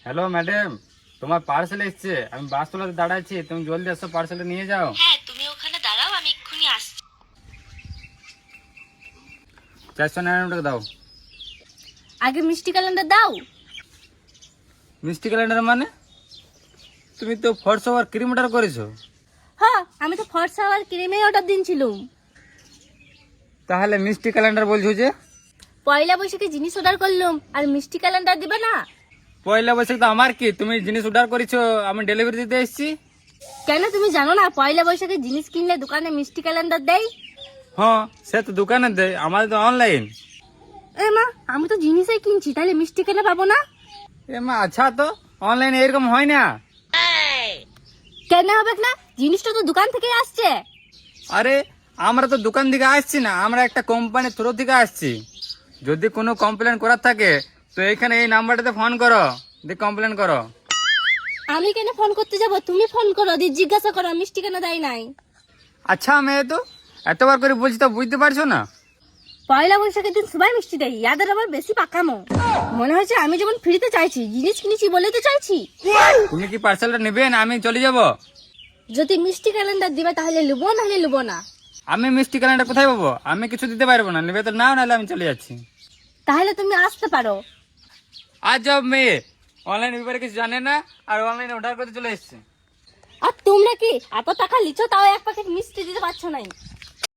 Hello madam, তোমার parcel এসছে। আমি বাসতলাতে দাঁড়াচ্ছি, তুমি জলদি এসো, পার্সেলটা নিয়ে যাও। হ্যাঁ, তুমি ওখানে দাঁড়াও, আমি এক্ষুনি আসছি। 499 টাকা দাও। আগে মিষ্টি ক্যালেন্ডার দাও। মিষ্টি ক্যালেন্ডার মানে? তুমি তো ফর্স ওভার ক্রিম অর্ডার করেছো। হ্যাঁ, আমি তো ফর্সা আর ক্রিমে অর্ডার দিনছিলাম। তাহলে মিষ্টি ক্যালেন্ডার বলছো যে? পয়লা বৈশাখে জিনিস অর্ডার করলাম, আর মিষ্টি ক্যালেন্ডার দিবে না? পয়লা বৈশাখ তো আমার কি, তুমি জিনিস অর্ডার করেছো, আমি ডেলিভারি দিতে এসেছি। কেন তুমি জানো না পয়লা বৈশাখে জিনিস কিনলে দোকানে মিষ্টি ক্যালেন্ডার দেয়? হ্যাঁ, সে তো দোকানে দেয়, আমাদের তো অনলাইন। এ মা, আমি তো জিনিসই কিনছি, তাহলে মিষ্টি কেন পাবো না? এ মা, আচ্ছা তো অনলাইনে এরকম হয় না। কেন হবে না? জিনিসটা তো দোকান থেকে আসছে। আরে আমরা তো দোকান থেকে আসছি না, আমরা একটা কোম্পানির থ্রু থেকে আসছি। যদি কোনো কমপ্লেন করার থাকে তো এখানে এই নাম্বারটাতে ফোন করো, দিয়ে কমপ্লেন করো। আমি কেন ফোন করতে যাব? তুমি ফোন করো, দিয়ে জিজ্ঞাসা করো মিষ্টি কেন দেয় নাই। আচ্ছা মেয়ে, তো এতবার করে বলছি তো বুঝতে পারছো না? পয়লা বৈশাখের দিন সবাই মিষ্টি দেয়, ইয়াদের আবার বেশি পাকামো। মনে হচ্ছে আমি যেমন ফ্রিতে চাইছি, জিনিস কিনেছি বলে তো চাইছি। তুমি কি পার্সেলটা নেবে না আমি চলে যাব? যদি মিষ্টি ক্যালেন্ডার দিবে তাহলে লুবো, নাহলে লুবো না। আমি মিষ্টি ক্যালেন্ডার কোথায় পাবো? আমি কিছু দিতে পারবো না, নেবে তো নাও, নাহলে আমি চলে যাচ্ছি। তাহলে তুমি আসতে পারো। আজ যাও মেয়ে, অনলাইন ব্যাপারে কিছু জানে না, আর অনলাইনে অর্ডার করতে চলে এসছে। আর তোমরা কি এত টাকা লিচো, তাও এক প্যাকেট মিষ্টি দিতে পারছো নাই?